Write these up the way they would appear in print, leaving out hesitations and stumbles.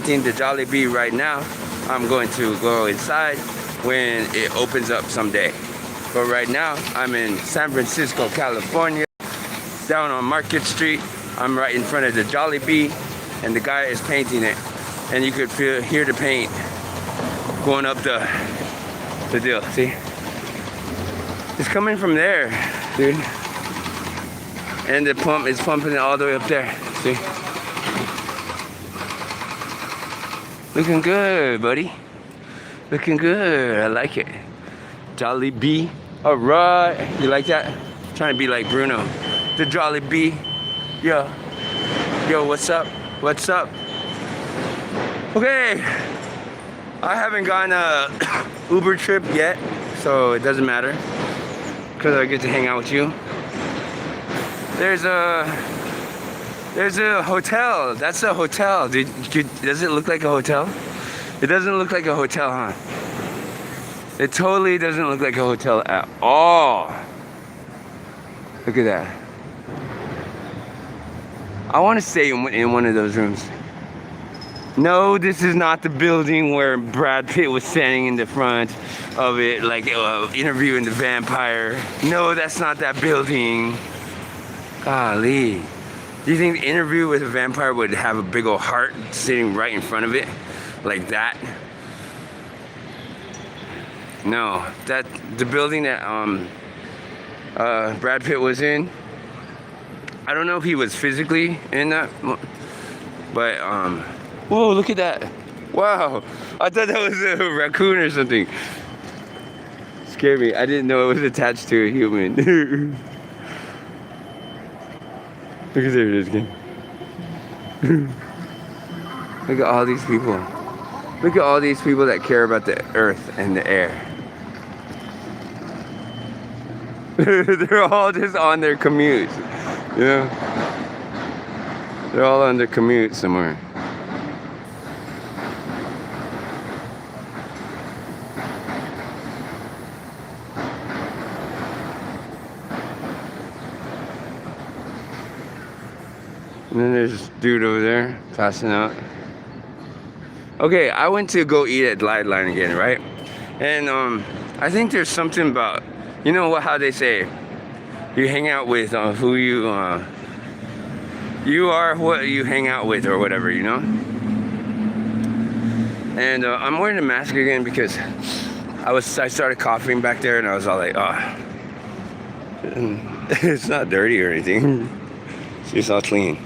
painting the Jollibee right now. I'm going to go inside when it opens up someday. But right now, I'm in San Francisco, California, down on Market Street. I'm right in front of the Jollibee, and the guy is painting it. And you could hear the paint going up the deal, see? It's coming from there, dude. And the pump is pumping it all the way up there, see? Looking good, buddy. Looking good, I like it. Jollibee, all right. You like that? Trying to be like Bruno. The Jollibee, yo. Yo, what's up? What's up? Okay, I haven't gone a Uber trip yet, so it doesn't matter, because I get to hang out with you. There's a hotel. That's a hotel. Does it look like a hotel? It doesn't look like a hotel, huh? It totally doesn't look like a hotel at all. Look at that. I want to stay in one of those rooms. No, this is not the building where Brad Pitt was standing in the front of it, like interviewing the vampire. No, that's not that building. Golly. Do you think the interview with a vampire would have a big old heart sitting right in front of it? Like that? No, the building that Brad Pitt was in, I don't know if he was physically in that, but whoa, look at that. Wow, I thought that was a raccoon or something. Scared me. I didn't know it was attached to a human. Look at there it is again. Look at all these people. Look at all these people that care about the earth and the air. They're all just on their commute, you know? They're all on their commute somewhere. And then there's this dude over there passing out. Okay, I went to go eat at Light Line again, right? And I think there's something about, you know what, how they say, you hang out with who you are what you hang out with, or whatever, you know? And I'm wearing a mask again because I started coughing back there, and I was all like, oh, it's not dirty or anything. It's just all clean.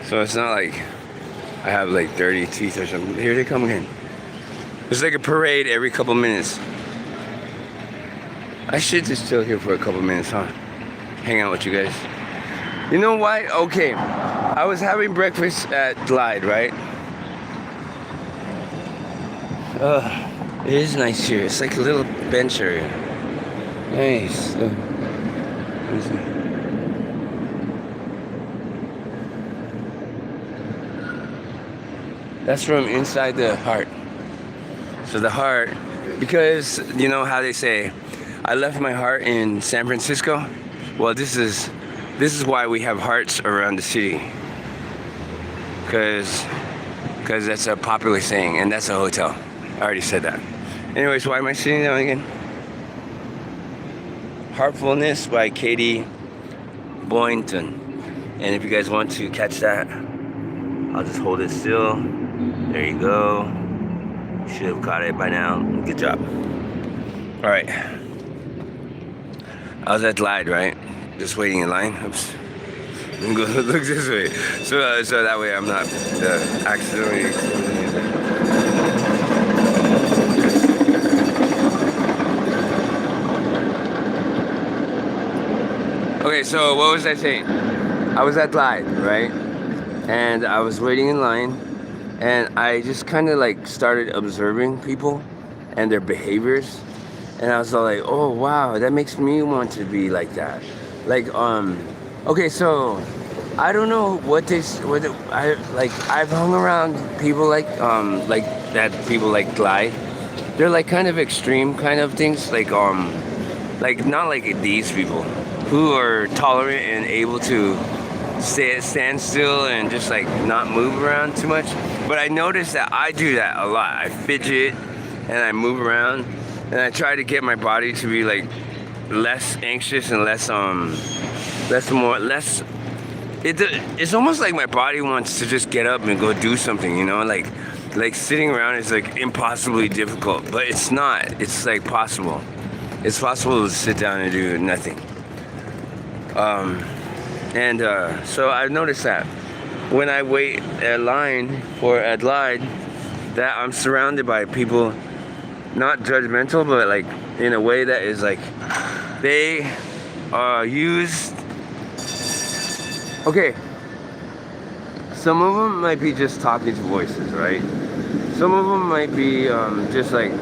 So it's not like I have like dirty teeth or something. Here they come again. It's like a parade every couple minutes. I should just chill here for a couple minutes, huh? Hang out with you guys. You know why? Okay, I was having breakfast at Glide, right? It is nice here. It's like a little bench area. Nice. That's from inside the heart. So the heart, because you know how they say, I left my heart in San Francisco. Well, this is why we have hearts around the city. Because that's a popular saying, and that's a hotel. I already said that. Anyways, why am I sitting down again? Heartfulness by Katie Boynton. And if you guys want to catch that, I'll just hold it still. There you go. Should have caught it by now. Good job. All right. I was at Glide, right? Just waiting in line. Oops. I'm going to look this way. So that way I'm not accidentally exposing anything. Okay, so what was I saying? I was at Glide, right? And I was waiting in line. And I just kind of like started observing people and their behaviors. And I was like, oh wow, that makes me want to be like that. Like, okay, so I don't know I've hung around people like that, people like Glide. They're like kind of extreme kind of things, like not like these people who are tolerant and able to stand still and just like not move around too much. But I noticed that I do that a lot. I fidget and I move around and I try to get my body to be like less anxious and less it's almost like my body wants to just get up and go do something, you know, like sitting around is like impossibly difficult, but it's not. It's like possible. It's possible to sit down and do nothing. So I've noticed that when I wait in line for eDEYA's, that I'm surrounded by people, not judgmental, but like in a way that is like they use. Okay, some of them might be just talking to voices, right? Some of them might be just like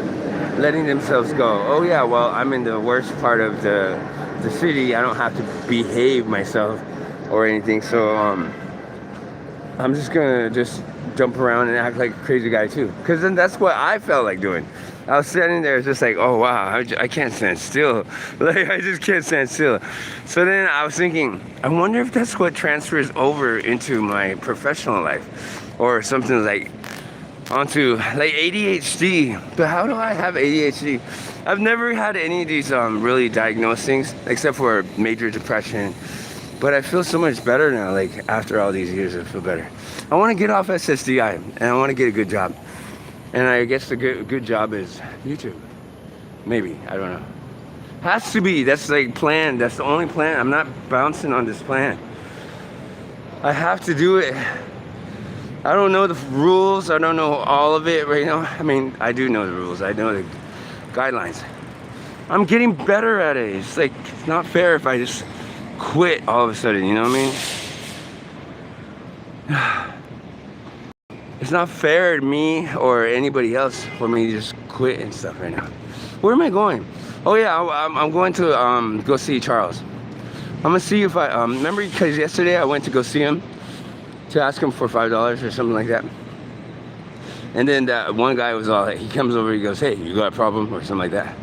letting themselves go. Oh yeah, well, I'm in the worst part of the city. I don't have to behave myself or anything, so I'm just gonna just jump around and act like a crazy guy too. Because then that's what I felt like doing. I was standing there just like, oh wow, I can't stand still. Like, I just can't stand still. So then I was thinking, I wonder if that's what transfers over into my professional life or something like onto like ADHD. But how do I have ADHD? I've never had any of these really diagnosed things except for major depression. But I feel so much better now, like after all these years I feel better. I want to get off SSDI and I want to get a good job. And I guess the good job is YouTube. Maybe, I don't know. Has to be, that's like planned, that's the only plan. I'm not bouncing on this plan. I have to do it. I don't know the rules, I don't know all of it right now. I mean, I do know the rules, I know the guidelines. I'm getting better at it. It's like, it's not fair if I just quit all of a sudden, you know what I mean? It's not fair to me or anybody else for me to just quit and stuff right now. Where am I going? Oh yeah, I'm going to go see Charles. I'm gonna see if I remember, because yesterday I went to go see him to ask him for $5 or something like that. And then that one guy was all like, he comes over, he goes, hey, you got a problem or something like that.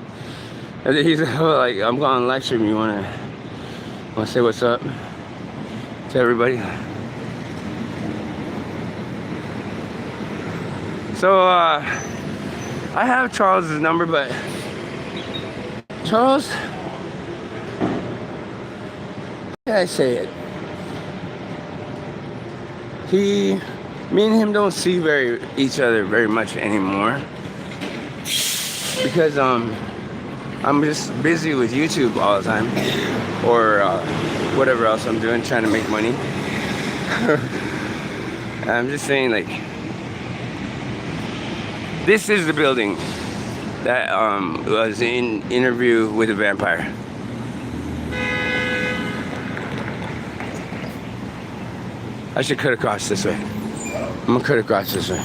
And then he's like, I'm going on live stream. You wanna say what's up to everybody? So I have Charles's number, but Charles, how can I say it? Me and him don't see each other very much anymore because I'm just busy with YouTube all the time, or whatever else I'm doing, trying to make money. I'm just saying, like, this is the building that was in Interview with a Vampire. I should cut across this way. I'm gonna cut across this way.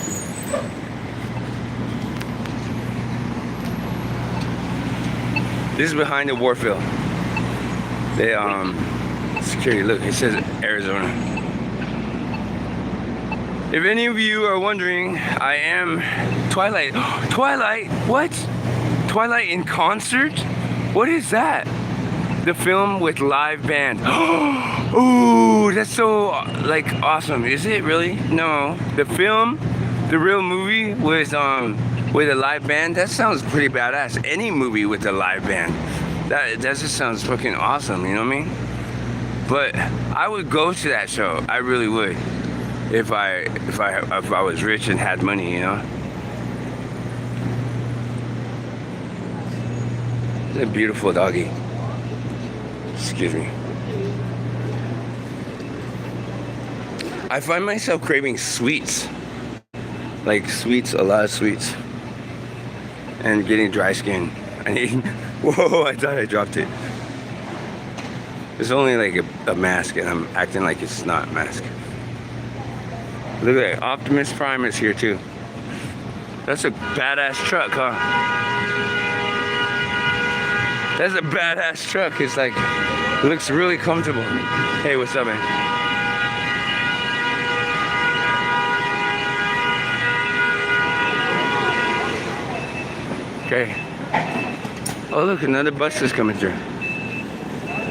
This is behind the Warfield. They security, look, it says Arizona. If any of you are wondering, I am Twilight. Twilight? What? Twilight in concert? What is that? The film with live band. Ooh, that's so like awesome. Is it really? No. The film, the real movie was with a live band. That sounds pretty badass. Any movie with a live band. That just sounds fucking awesome, you know what I mean? But I would go to that show. I really would. If I was rich and had money, you know. It's a beautiful doggy. Excuse me. I find myself craving sweets. Like sweets, a lot of sweets. And getting dry skin. I need, whoa, I thought I dropped it. It's only like a mask and I'm acting like it's not a mask. Look at that, Optimus Prime is here too. That's a badass truck, huh? That's a badass truck. It's like, it looks really comfortable. Hey, what's up, man? Okay. Oh look, another bus is coming through.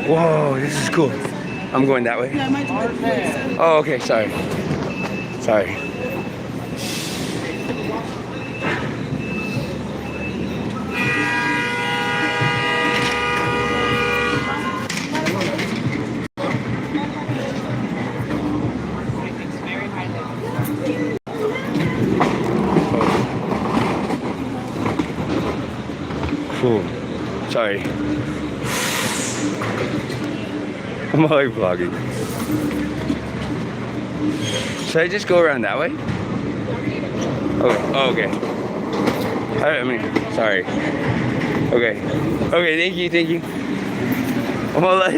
Whoa, this is cool. I'm going that way. Yeah, I might do it. Oh, okay, sorry. Sorry. Cool. Sorry. I'm always vlogging. Should I just go around that way? Oh, okay. I mean, sorry. Okay. Okay, thank you. Well, like,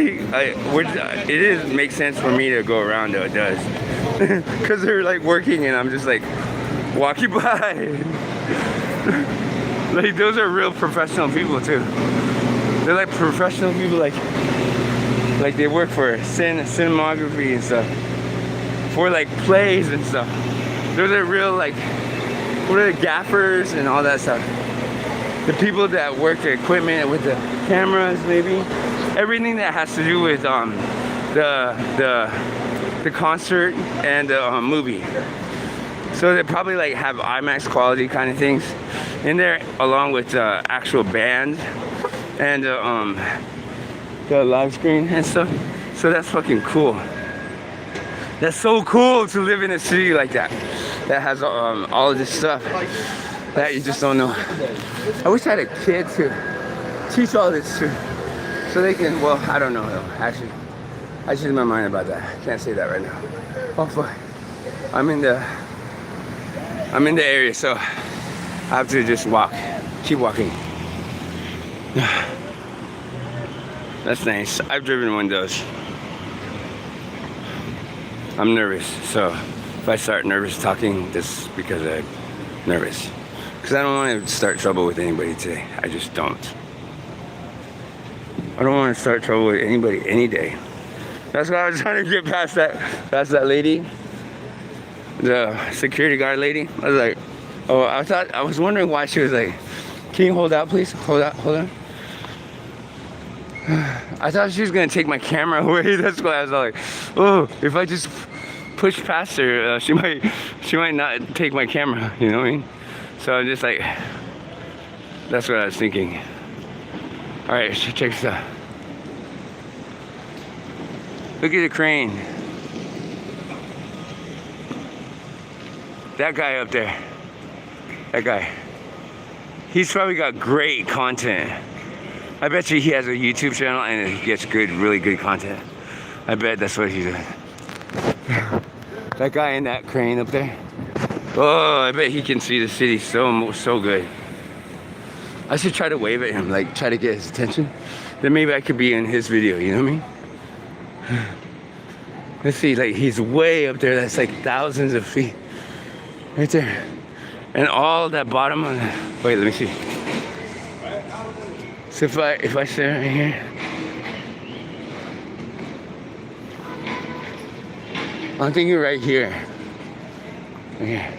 it makes sense for me to go around though, it does. Because they're like working and I'm just like walking by. Like, those are real professional people too. They're like professional people, like they work for cinematography and stuff. For like plays and stuff. Those are real, like, what are the gaffers and all that stuff. The people that work the equipment with the cameras, maybe. Everything that has to do with the concert and the movie. So they probably like have IMAX quality kind of things in there, along with actual band and the live screen and stuff. So that's fucking cool. That's so cool to live in a city like that, that has all of this stuff that you just don't know. I wish I had a kid to teach all this to, so they can, well, I don't know though. Actually, I changed my mind about that. I can't say that right now. Oh fuck. I'm in the area, so I have to just keep walking. That's nice. I've driven one of those. I'm nervous, so if I start nervous talking, this is because I'm nervous. Because I don't want to start trouble with anybody today. I just don't. I don't want to start trouble with anybody any day. That's why I was trying to get past that lady, the security guard lady. I was like, oh, I was wondering why she was like, can you hold out, please? Hold on. I thought she was gonna take my camera away. That's why I was like, oh, if I just push past her, she might not take my camera. You know what I mean? So I'm just like, that's what I was thinking. All right, check this out. Look at the crane. That guy up there. That guy. He's probably got great content. I bet you he has a YouTube channel and he gets really good content. I bet that's what he's doing. That guy in that crane up there. Oh, I bet he can see the city so good. I should try to wave at him, like try to get his attention. Then maybe I could be in his video, you know what I mean? Let's see, like he's way up there. That's like thousands of feet. Right there. And all that bottom on that. Wait, let me see. So if I sit right here, I'm thinking right here. Yeah.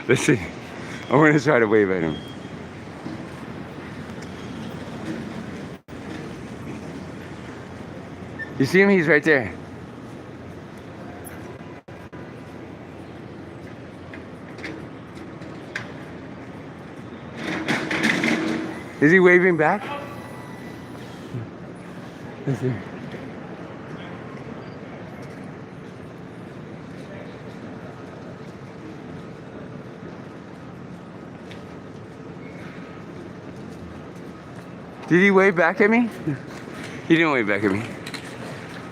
Let's see. I'm gonna try to wave at him. You see him? He's right there. Is he waving back? Let's see. Did he wave back at me? He didn't wave back at me.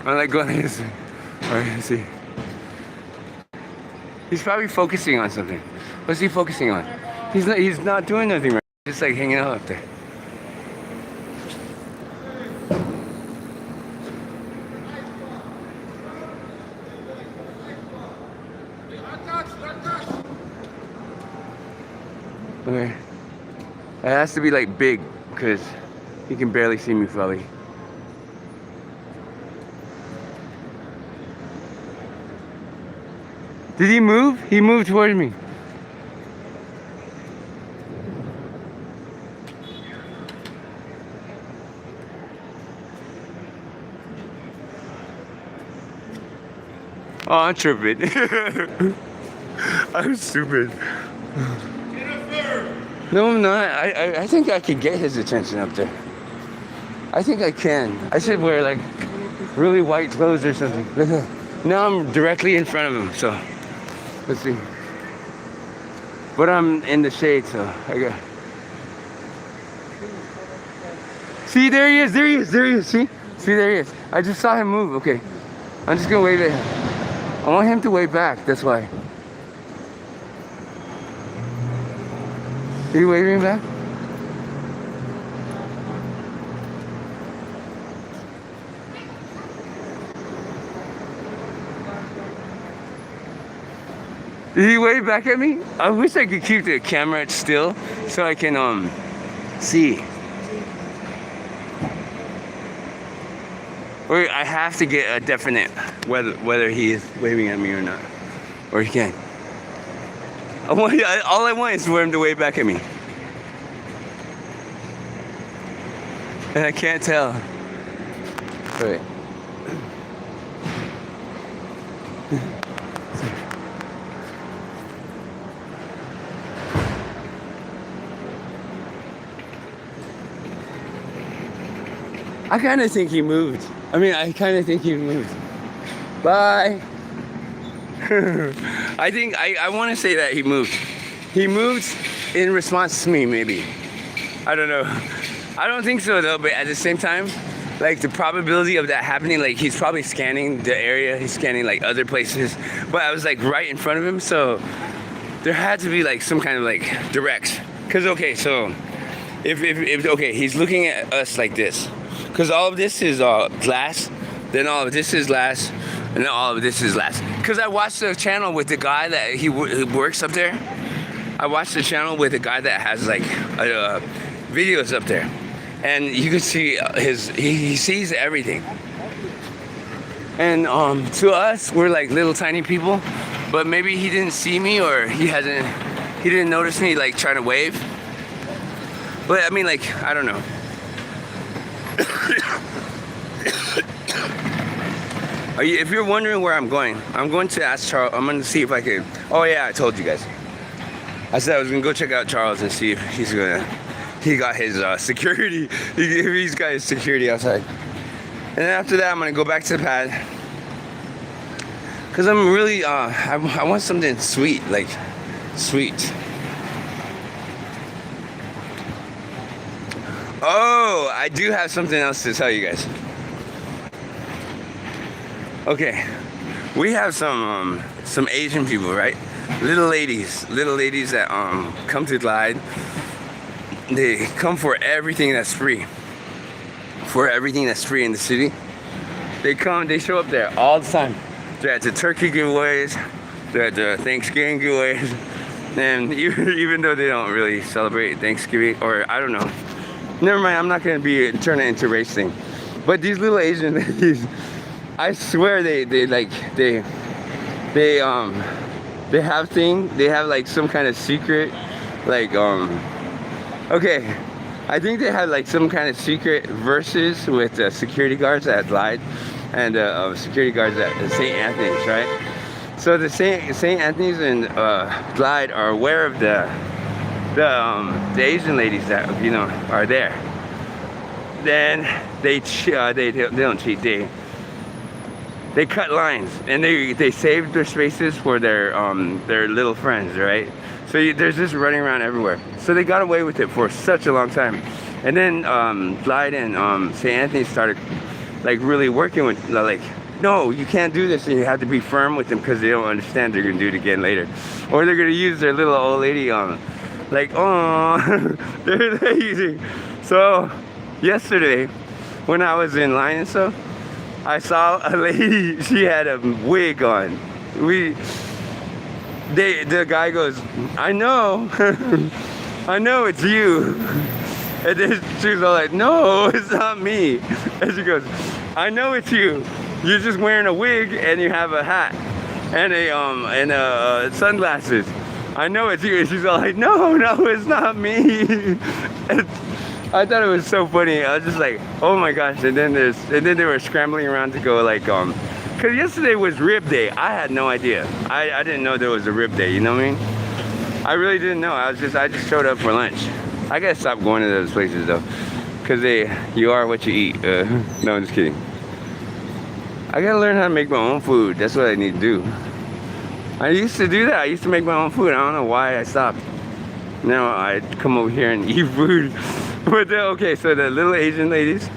I'm like going like this. Alright, let's see. He's probably focusing on something. What's he focusing on? He's not doing nothing right. He's just like hanging out up there. Okay. It has to be like big, because he can barely see me fully. Did he move? He moved towards me. Oh, I'm tripping. I'm stupid. No, I'm not. I think I could get his attention up there. I think I can. I should wear like really white clothes or something. Now I'm directly in front of him, so let's see. But I'm in the shade, so I got. See, there he is, there he is, there he is. See, there he is. I just saw him move. Okay, I'm just gonna wave at him. I want him to wave back. That's why. Are you waving back? Did he wave back at me? I wish I could keep the camera still so I can see. Or I have to get a definite whether he is waving at me or not. Or he can. All I want is for him to wave back at me. And I can't tell. Wait. I kind of think he moved. I kind of think he moved. Bye. I think, I want to say that he moved. He moved in response to me, maybe. I don't know. I don't think so, though, but at the same time, like, the probability of that happening, like, he's probably scanning the area. He's scanning, like, other places. But I was, like, right in front of him, so there had to be, like, some kind of, like, direct. Because, okay, so, if okay, he's looking at us like this. Because all of this is glass, then all of this is glass, and then all of this is glass. Because I watched the channel with the guy that he works up there. I watched the channel with a guy that has like videos up there. And you can see he sees everything. And to us, we're like little tiny people. But maybe he didn't see me, or he didn't notice me like trying to wave. But like, I don't know. If you're wondering where I'm going to ask Charles. I'm going to see if I can. Oh yeah, I told you guys. I said I was going to go check out Charles and see if he got his security. He's got his security outside. And then after that, I'm going to go back to the pad. Because I'm really, I want something sweet, like sweet. Oh, I do have something else to tell you guys. Okay, we have some Asian people, right? Little ladies that come to Glide. They come for everything that's free. For everything that's free in the city. They show up there all the time. They're at the turkey giveaways, they're at the Thanksgiving giveaways, and even though they don't really celebrate Thanksgiving, or I don't know. Never mind, I'm not gonna turn it into a race thing. But these little Asian ladies, I swear they have like some kind of secret, like okay, I think they had like some kind of secret verses with security guards at Glide and security guards at St. Anthony's, right? So the St. Anthony's and Glide are aware of the Asian ladies that are there. Then they don't cheat. They cut lines and they save their spaces for their little friends, right? So there's just running around everywhere. So they got away with it for such a long time. And then Glide and St. Anthony started like really working with like, no, you can't do this, and you have to be firm with them because they don't understand they're gonna do it again later, or they're gonna use their little old lady on. Like, oh, they're lazy. So yesterday, when I was in line and stuff, I saw a lady. She had a wig on. The guy goes, I know, I know it's you. And then she was all like, no, it's not me. And she goes, I know it's you. You're just wearing a wig and you have a hat and sunglasses. I know it's you. And she's all like, no, it's not me. And I thought it was so funny. I was just like, oh my gosh. And then they were scrambling around to go like Because yesterday was rib day. I had no idea. I didn't know there was a rib day, you know what I mean? I really didn't know. I just showed up for lunch. I gotta stop going to those places though. Because you are what you eat. No, I'm just kidding. I gotta learn how to make my own food. That's what I need to do. I used to do that. I used to make my own food. I don't know why I stopped. Now I come over here and eat food. But okay, so the little Asian ladies,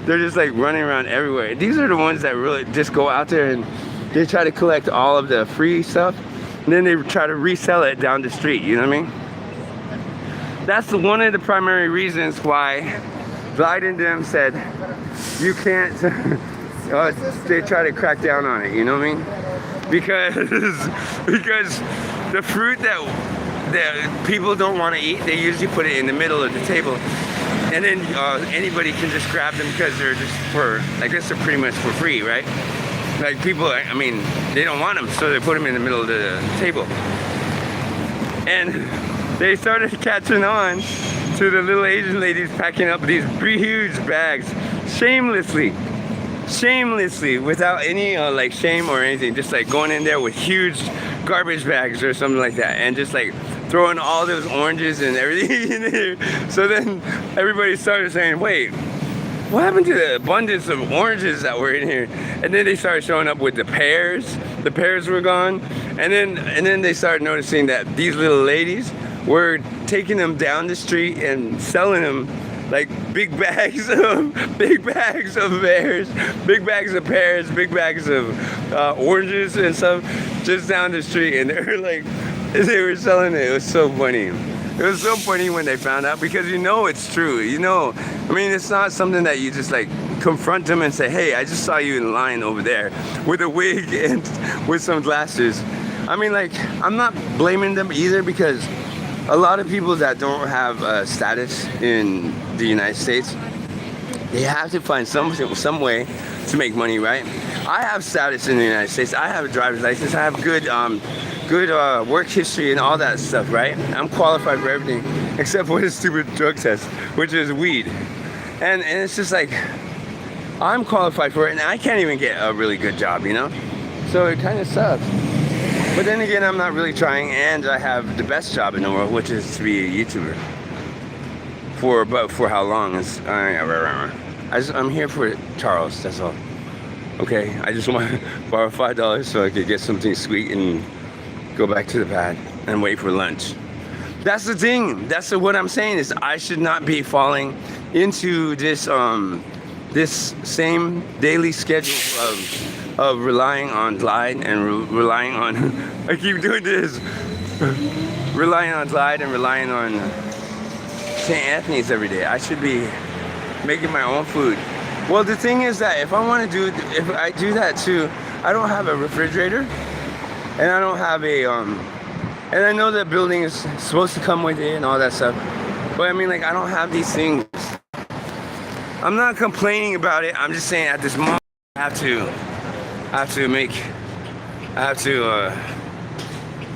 they're just like running around everywhere. These are the ones that really just go out there and they try to collect all of the free stuff. And then they try to resell it down the street, you know what I mean? That's one of the primary reasons why Glide and them said you can't, they try to crack down on it, you know what I mean? Because the fruit that people don't want to eat, they usually put it in the middle of the table. And then anybody can just grab them because they're just I guess they're pretty much for free, right? Like people, I mean, they don't want them, so they put them in the middle of the table. And they started catching on to the little Asian ladies packing up these huge bags, shamelessly, without any like shame or anything, just like going in there with huge garbage bags or something like that, and just like throwing all those oranges and everything in there. So then everybody started saying, wait, what happened to the abundance of oranges that were in here? And then they started showing up with the pears. The pears were gone. And then they started noticing that these little ladies were taking them down the street and selling them like big bags of pears, big bags of pears, big bags of oranges and stuff just down the street. And they were selling it. It was so funny. It was so funny when they found out, because you know it's true. You know, I mean, it's not something that you just like confront them and say, hey, I just saw you in line over there with a wig and with some glasses. I mean, like, I'm not blaming them either, because a lot of people that don't have status in the United States, they have to find some way to make money, right? I have status in the United States. I have a driver's license. I have good work history and all that stuff, right? I'm qualified for everything except for the stupid drug test, which is weed. And it's just like, I'm qualified for it and I can't even get a really good job, you know? So it kind of sucks. But then again, I'm not really trying, and I have the best job in the world, which is to be a YouTuber. But for how long? I'm here for Charles, that's all. Okay, I just want to borrow $5 so I could get something sweet and go back to the pad and wait for lunch. That's the thing. That's what I'm saying, is I should not be falling into this this same daily schedule of relying on Glide and relying on I keep doing this. Relying on Glide and relying on St. Anthony's every day. I should be making my own food. Well, the thing is that if I do that too, I don't have a refrigerator, and I don't have a and I know that building is supposed to come with it and all that stuff, but I mean, like, I don't have these things. I'm not complaining about it. I'm just saying at this moment I have to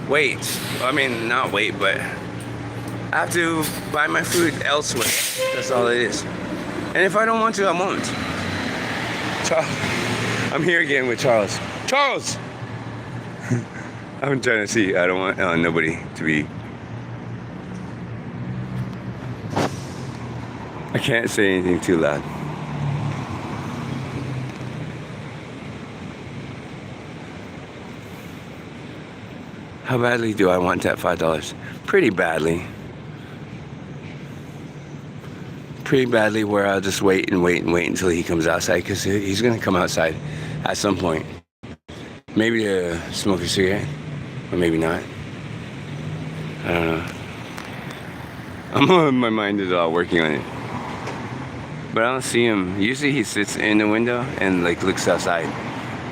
wait. I mean, not wait, but I have to buy my food elsewhere. That's all it is. And if I don't want to, I won't. I'm here again with Charles. Charles! I'm trying to see. I don't want nobody to be... I can't say anything too loud. How badly do I want that $5? Pretty badly. Pretty badly, where I'll just wait until he comes outside, because he's gonna come outside at some point. Maybe to smoke a cigarette, or maybe not. I don't know. My mind is all working on it. But I don't see him. Usually he sits in the window and like looks outside,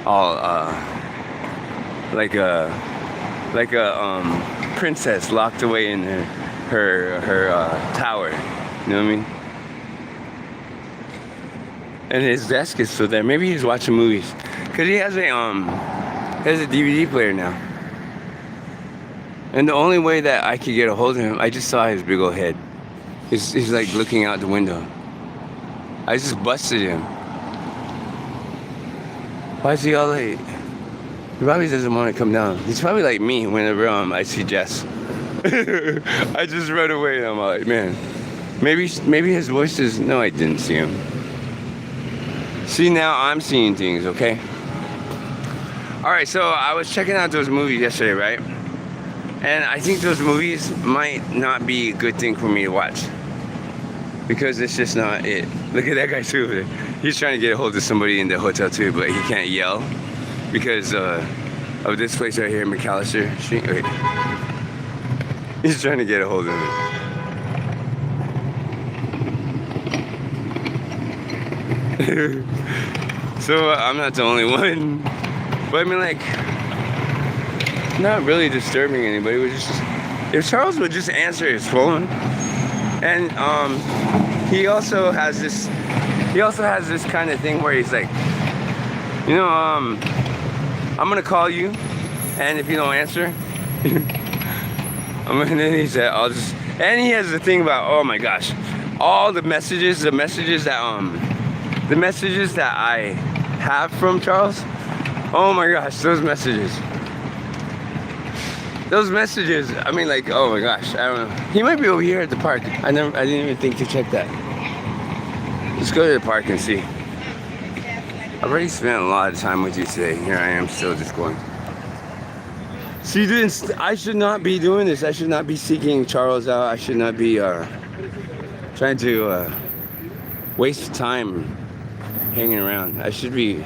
all like a princess locked away in her tower. You know what I mean? And his desk is still there. Maybe he's watching movies, cause he has a DVD player now. And the only way that I could get a hold of him, I just saw his big old head. He's like looking out the window. I just busted him. Why is he all late? He probably doesn't want to come down. He's probably like me whenever I see Jess. I just run away and I'm like, man, maybe his voice is, no, I didn't see him. See, now I'm seeing things, okay? Alright, so I was checking out those movies yesterday, right? And I think those movies might not be a good thing for me to watch. Because it's just not it. Look at that guy too. He's trying to get a hold of somebody in the hotel too, but he can't yell. Because of this place right here in McAllister Street. Wait. He's trying to get a hold of me. So I'm not the only one. But I mean, like, not really disturbing anybody. It was just, if Charles would just answer his phone, and he also has this kind of thing where he's like, you know, I'm gonna call you, and if you don't answer, and then he said, I'll just, and he has the thing about, oh my gosh, all the messages that I have from Charles. Oh my gosh, those messages. I mean, like, oh my gosh, I don't know. He might be over here at the park. I didn't even think to check that. Let's go to the park and see. I've already spent a lot of time with you today. Here I am still just going. See, I should not be doing this. I should not be seeking Charles out. I should not be trying to waste time hanging around. I should be...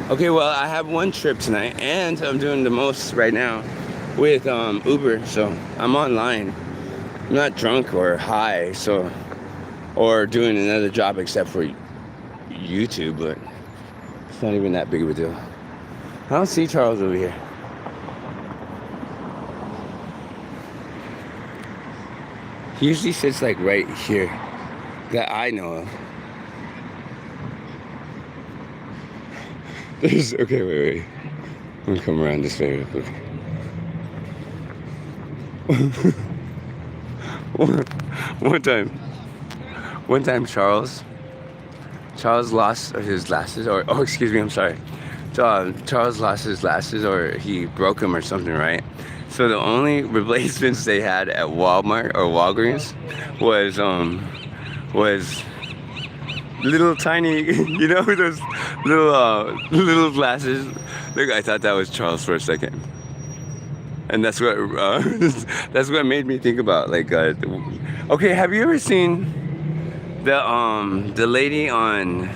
Okay, well, I have one trip tonight, and I'm doing the most right now with Uber, so I'm online. I'm not drunk or high, so, or doing another job except for YouTube, but it's not even that big of a deal. I don't see Charles over here. He usually sits like right here, that I know of. Okay, wait. I'm gonna come around this way real quick. One time Charles lost his glasses, or excuse me, I'm sorry. Charles lost his glasses, or he broke them or something, right? So the only replacements they had at Walmart or Walgreens was little tiny, you know, those little glasses. Look, I thought that was Charles for a second, and that's what made me think about, like, okay, have you ever seen the lady on,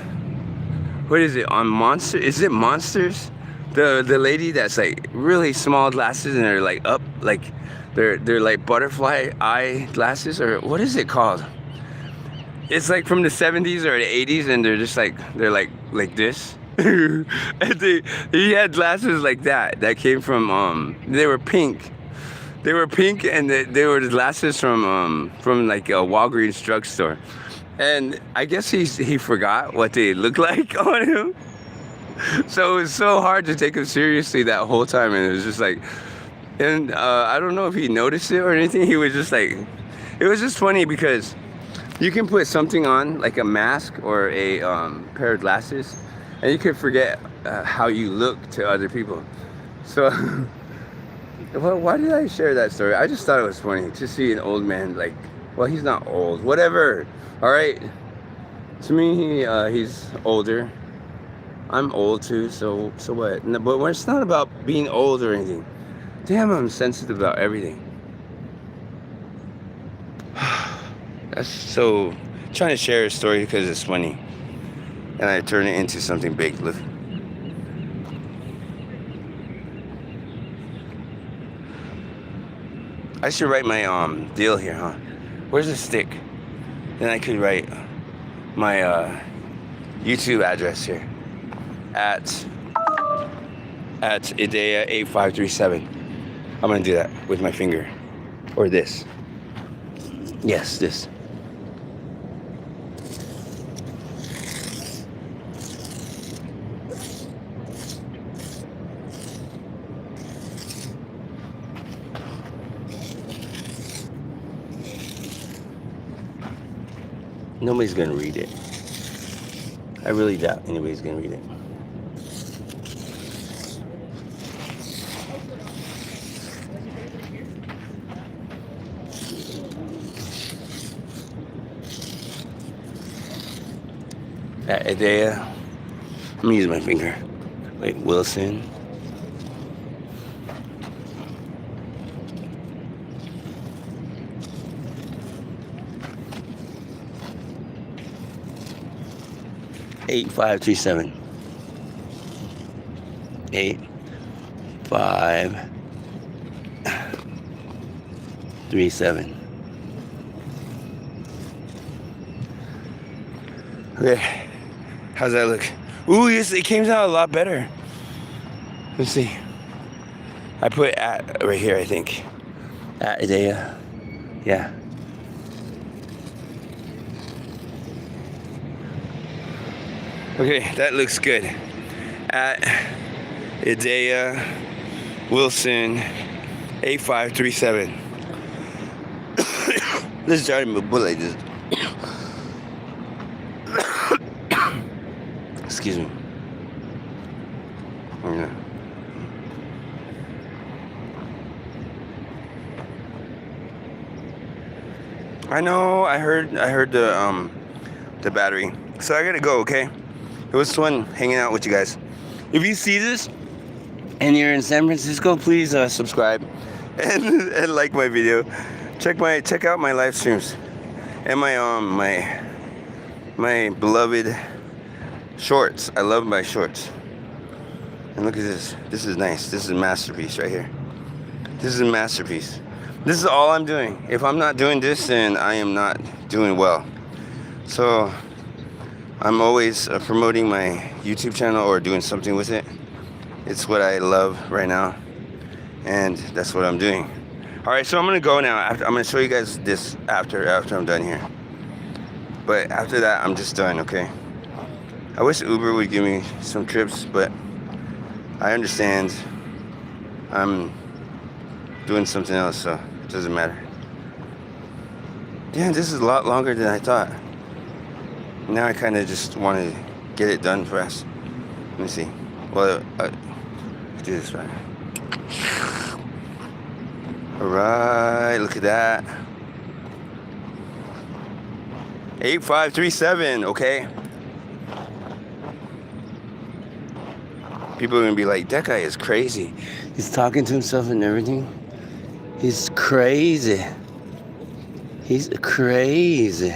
what is it, on Monster? Is it Monsters? The lady that's like really small glasses and they're like up, like they're like butterfly eye glasses, or what is it called? It's like from the 70s or the 80s, and they're just like, they're like this. And he had glasses like that came from they were pink, and they were the glasses from like a Walgreens drugstore. And I guess he forgot what they looked like on him. So it was so hard to take him seriously that whole time, and it was just like, and I don't know if he noticed it or anything. He was just like, it was just funny because you can put something on, like a mask or a pair of glasses, and you can forget how you look to other people. So, well, why did I share that story? I just thought it was funny to see an old man, like, well, he's not old, whatever, all right? To me, he's older. I'm old too, so what? No, but it's not about being old or anything. Damn, I'm sensitive about everything. That's so, trying to share a story because it's funny, and I turn it into something big. Look. I should write my deal here, huh? Where's the stick? Then I could write my YouTube address here at eDEYA8537. I'm gonna do that with my finger, or this. Yes, this. Nobody's gonna read it. I really doubt anybody's gonna read it. At eDEYA, let me use my finger. Wait, Wilson. Eight 537. 8537. Okay. How's that look? Ooh, yes, it came out a lot better. Let's see. I put at right here, I think. At eDEYA. Yeah. Okay, that looks good. At eDEYA Wilson 8537. This is driving me a bullet like this. Excuse me. Yeah. I know. I heard the battery. So I gotta go. Okay. It was fun hanging out with you guys. If you see this and you're in San Francisco, please subscribe and like my video. Check out my live streams and my beloved shorts. I love my shorts. And look at this. This is nice. This is a masterpiece right here. This is a masterpiece. This is all I'm doing. If I'm not doing this, then I am not doing well. So I'm always promoting my YouTube channel or doing something with it. It's what I love right now, and that's what I'm doing. All right, so I'm gonna go now. I'm gonna show you guys this after I'm done here. But after that, I'm just done. Okay. I wish Uber would give me some trips, but I understand. I'm doing something else, so it doesn't matter. Damn, this is a lot longer than I thought. Now I kind of just want to get it done fast. Let me see. Well, do this right. Alright, look at that. 8537, okay? People are going to be like, that guy is crazy. He's talking to himself and everything. He's crazy. He's crazy.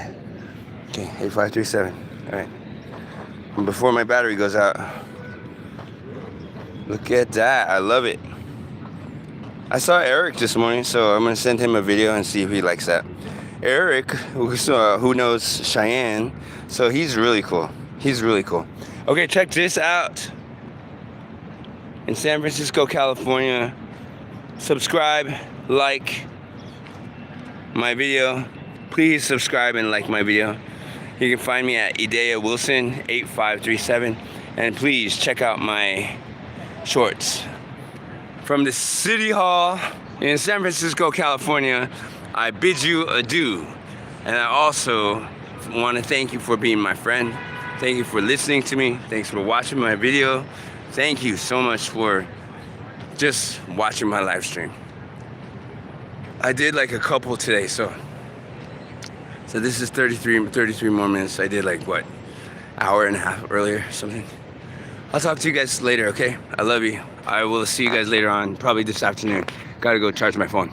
Okay, 8537. Alright. And before my battery goes out. Look at that. I love it. I saw Eric this morning, so I'm going to send him a video and see if he likes that. Eric, who knows Cheyenne, so he's really cool. He's really cool. Okay, check this out. In San Francisco, California, subscribe, like my video. Please subscribe and like my video. You can find me at eDEYA Wilson 8537, and please check out my shorts. From the City Hall in San Francisco, California, I bid you adieu. And I also want to thank you for being my friend. Thank you for listening to me. Thanks for watching my video. Thank you so much for just watching my live stream. I did like a couple today, so this is 33 more minutes. I did like what, hour and a half earlier or something. I'll talk to you guys later, okay? I love you. I will see you guys later on, probably this afternoon. Gotta go charge my phone.